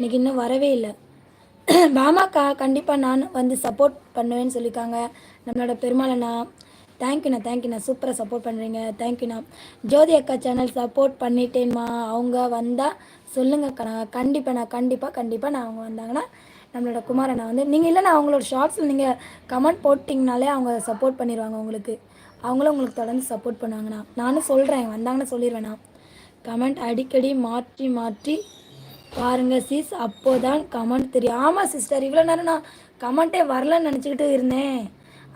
இன்றைக்கி இன்னும் வரவே இல்லை. பாமாக்கா கண்டிப்பாக நான் வந்து சப்போர்ட் பண்ணுவேன்னு சொல்லியிருக்காங்க நம்மளோட பெருமாளண்ணா. தேங்க்யூண்ணா சூப்பராக சப்போர்ட் பண்ணுறீங்க. தேங்க்யூண்ணா. ஜோதி அக்கா சேனல் சப்போர்ட் பண்ணிட்டேன்மா, அவங்க வந்தால் சொல்லுங்கக்கா. கண்டிப்பாக நான் அவங்க வந்தாங்கன்னா நம்மளோட குமாரண்ணா வந்து நீங்கள் இல்லைண்ணா அவங்களோட ஷார்ட்ஸில் நீங்கள் கமெண்ட் போட்டிங்கனாலே அவங்க சப்போர்ட் பண்ணிடுவாங்க உங்களுக்கு. அவங்களும் உங்களுக்கு தொடர்ந்து சப்போர்ட் பண்ணுவாங்கண்ணா. நானும் சொல்கிறேன் வந்தாங்கன்னு சொல்லிடுவேண்ணா. கமெண்ட் அடிக்கடி மாற்றி பாருங்கள் சீஸ், அப்போதான் கமெண்ட் தெரியும். ஆமாம் சிஸ்டர், இவ்வளோ நேரம் நான் கமெண்ட்டே வரலன்னு நினச்சிக்கிட்டு இருந்தேன்.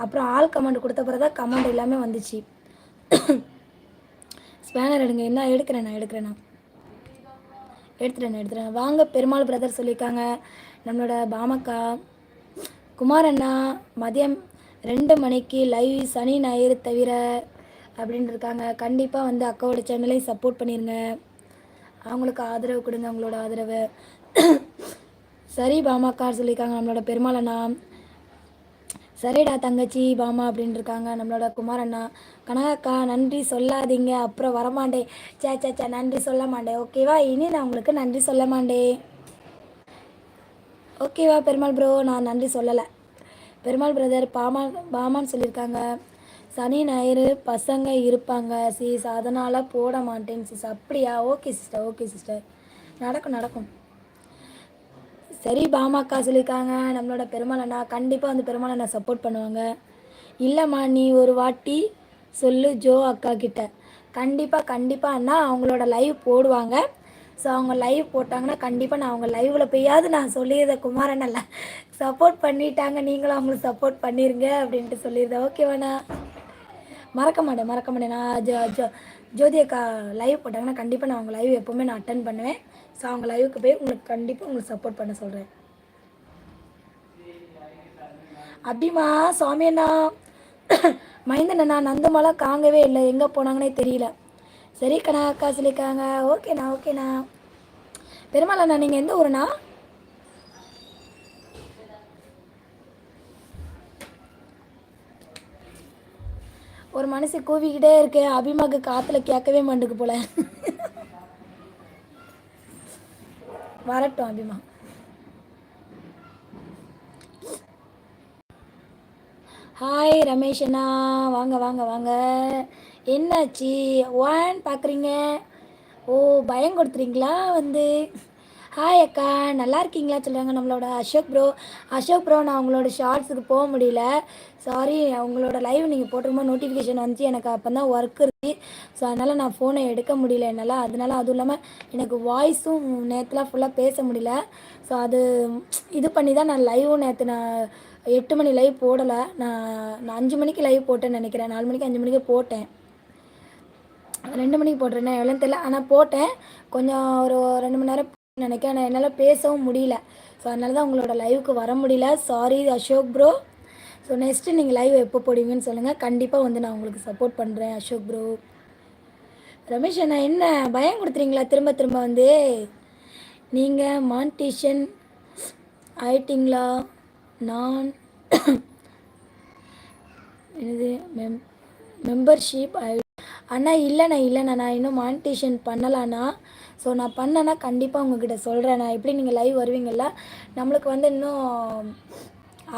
அப்புறம் ஆள் கமெண்ட் கொடுத்த பிறகு தான் கமெண்ட் எல்லாமே வந்துச்சு. ஸ்பேனர் எடுங்க. என்ன எடுக்கிறேண்ணா எடுத்துட்டேன். வாங்க பெருமாள் பிரதர் சொல்லியிருக்காங்க நம்மளோட பாமக்கா. குமாரண்ணா மதியம் 2 மணிக்கு லைவ் சனி ஞாயிறு தவிர அப்படின்னு இருக்காங்க. கண்டிப்பாக வந்து அக்காவோட சேனலையும் சப்போர்ட் பண்ணிடுங்க. அவங்களுக்கு ஆதரவு கொடுங்க, அவங்களோட ஆதரவு. சரி பாமாக்கா சொல்லியிருக்காங்க நம்மளோட பெருமாள் அண்ணா. சரிடா தங்கச்சி பாமா அப்படின்னு இருக்காங்க நம்மளோட குமாரண்ணா. கனகாக்கா நன்றி சொல்லாதீங்க, அப்புறம் வரமாட்டேன். சே நன்றி சொல்ல மாட்டேன், ஓகேவா? இனி நான் உங்களுக்கு நன்றி சொல்ல மாட்டேன், ஓகேவா பெருமாள் ப்ரோ? நான் நன்றி சொல்லலை. பெருமாள் பிரதர் பாமான்னு சொல்லியிருக்காங்க. சனி ஞாயிறு பசங்க இருப்பாங்க சீஸ், அதனால் போட மாட்டேன் சீஸ். அப்படியா? ஓகே சிஸ்டர் நடக்கும். சரி பாமாக்கா சொல்லியிருக்காங்க நம்மளோட பெருமாள் அண்ணா. கண்டிப்பாக வந்து பெருமாள் அண்ணா சப்போர்ட் பண்ணுவாங்க. இல்லைம்மா நீ ஒரு வாட்டி சொல்லு ஜோ அக்கா கிட்ட. கண்டிப்பாக அண்ணா அவங்களோட லைவ் போடுவாங்க. ஸோ அவங்க லைவ் போட்டாங்கன்னா கண்டிப்பாக நான் அவங்க லைவில் போயாவது நான் சொல்லிடுறேன் குமாரண்ணல்ல சப்போர்ட் பண்ணிட்டாங்க, நீங்களும் அவங்களுக்கு சப்போர்ட் பண்ணிடுங்க அப்படின்ட்டு சொல்லிடுறேன். ஓகேவாண்ணா? மறக்க மாட்டேன். நான் ஜோதி அக்கா லைவ் போட்டாங்கன்னா கண்டிப்பாக நான் அவங்க லைவ் எப்போவுமே நான் அட்டன் பண்ணுவேன். ஸோ அவங்க லைவுக்கு போய் உங்களுக்கு சப்போர்ட் பண்ண சொல்கிறேன். அப்படிமா சுவாமி அண்ணா மைந்தன் அண்ணா நந்தமாலா காங்கவே இல்லை, எங்கே போனாங்கன்னே தெரியல. சரி அக்கா சொல்லியிருக்காங்க. ஓகேண்ணா. பெருமாள் அண்ணா நீங்கள் எந்த ஊருண்ணா? ஒரு மனசு கூவிக்கிட்டே இருக்கு, அபிமாக்கு காற்றுல கேட்கவே மாட்டுக்கு போல. வரட்டும் அபிமா. ஹாய் ரமேஷ் அண்ணா, வாங்க. என்னாச்சு ஒன் பார்க்குறீங்க? ஓ பயம் கொடுத்துறீங்களா வந்து? ஹாய் அக்கா, நல்லா இருக்கீங்களா சொல்கிறாங்க நம்மளோட அசோக் ப்ரோ. நான் உங்களோட ஷார்ட்ஸுக்கு போக முடியல, சாரி. உங்களோட லைவ் நீங்கள் போட்டிருக்கும்போது நோட்டிஃபிகேஷன் வந்துச்சு, எனக்கு அப்போ தான் ஒர்க் இருக்குது. ஸோ அதனால் நான் ஃபோனை எடுக்க முடியல என்னால். அதுவும் இல்லாமல் எனக்கு வாய்ஸும் நேற்றுலாம் ஃபுல்லாக பேச முடியல. ஸோ அது இது பண்ணி தான் நான் லைவும் நேற்று நான் 8 மணி லைவ் போடலை. நான் 5 மணிக்கு லைவ் போட்டேன்னு நினைக்கிறேன். 4 மணிக்கு 5 மணிக்கு போட்டேன். 2 மணிக்கு போட்டிருந்தேன் எவ்வளோன்னு தெரியல, ஆனால் போட்டேன். கொஞ்சம் ஒரு 2 மணி நேரம் நினைக்கிறேன். ஆனால் என்னால் பேசவும் முடியல. ஸோ அதனால தான் உங்களோட லைவுக்கு வர முடியல, sorry Ashok bro. So next நீங்கள் லைவ் எப்போ போடுவீங்கன்னு சொல்லுங்கள், கண்டிப்பாக வந்து நான் உங்களுக்கு சப்போர்ட் பண்ணுறேன் அசோக் ப்ரோ. ரமேஷ் அண்ணா என்ன பயம் கொடுத்துறீங்களா திரும்ப வந்து? நீங்கள் மான்டிஷன் ஆயிட்டிங்களா? நான் இது மெம்பர்ஷிப் அண்ணா இல்லைண்ணா நான் இன்னும் மானிட்டேஷன் பண்ணலாண்ணா. ஸோ நான் பண்ணேன்னா கண்டிப்பாக உங்ககிட்ட சொல்கிறேன். நான் எப்படி நீங்கள் லைவ் வருவீங்களா, நம்மளுக்கு வந்து இன்னும்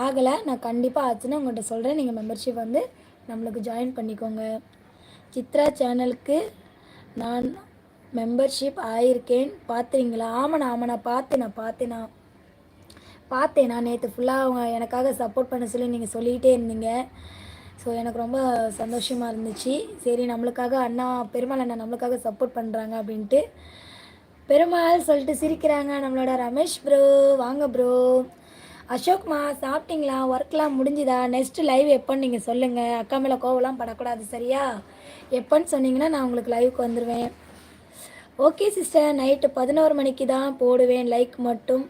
ஆகலை. நான் கண்டிப்பாக ஆச்சுன்னா உங்கள்கிட்ட சொல்கிறேன். நீங்கள் மெம்பர்ஷிப் வந்து நம்மளுக்கு ஜாயின் பண்ணிக்கோங்க. சித்ரா சேனலுக்கு நான் மெம்பர்ஷிப் ஆகியிருக்கேன், பார்த்துறீங்களா? ஆமாண்ணா பார்த்தேன். நான் நேற்று ஃபுல்லாக அவங்க எனக்காக சப்போர்ட் பண்ண சொல்லி நீங்கள் சொல்லிக்கிட்டே இருந்தீங்க. ஸோ எனக்கு ரொம்ப சந்தோஷமாக இருந்துச்சு. சரி நம்மளுக்காக பெருமாள் அண்ணா நம்மளுக்காக சப்போர்ட் பண்ணுறாங்க அப்படின்ட்டு. பெருமாள் சொல்லிட்டு சிரிக்கிறாங்க நம்மளோட ரமேஷ் ப்ரோ. வாங்க ப்ரோ. அசோக்மா சாப்பிட்டீங்களா? ஒர்க்லாம் முடிஞ்சுதா? நெக்ஸ்ட்டு லைவ் எப்போன்னு நீங்கள் சொல்லுங்கள். அக்கா மேலே கோவலாம் படக்கூடாது சரியா? எப்போன்னு சொன்னீங்கன்னா நான் உங்களுக்கு லைவுக்கு வந்துடுவேன். ஓகே சிஸ்டர், நைட்டு 11 மணிக்கு தான் போடுவேன், லைக் மட்டும்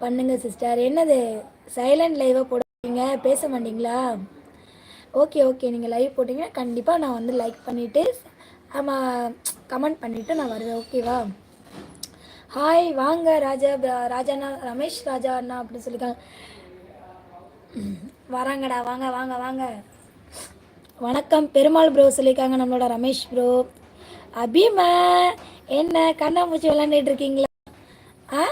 பண்ணுங்கள் சிஸ்டர். என்னது சைலண்ட் லைவாக போடுவீங்க, பேச மாட்டிங்களா? ஓகே நீங்கள் லைவ் போட்டிங்கன்னா கண்டிப்பாக நான் வந்து லைக் பண்ணிவிட்டு ஆமாம் கமெண்ட் பண்ணிவிட்டு நான் வருவேன், ஓகேவா? ஹாய் வாங்க ராஜாண்ணா, ரமேஷ் ராஜா அண்ணா அப்படின்னு சொல்லியிருக்காங்க. வராங்கடா, வாங்க. வணக்கம் பெருமாள் ப்ரோ சொல்லியிருக்காங்க நம்மளோட ரமேஷ் ப்ரோ. அபிமா என்ன கண்ணாமூச்சி விளாண்டுட்டு இருக்கீங்களா? ஆ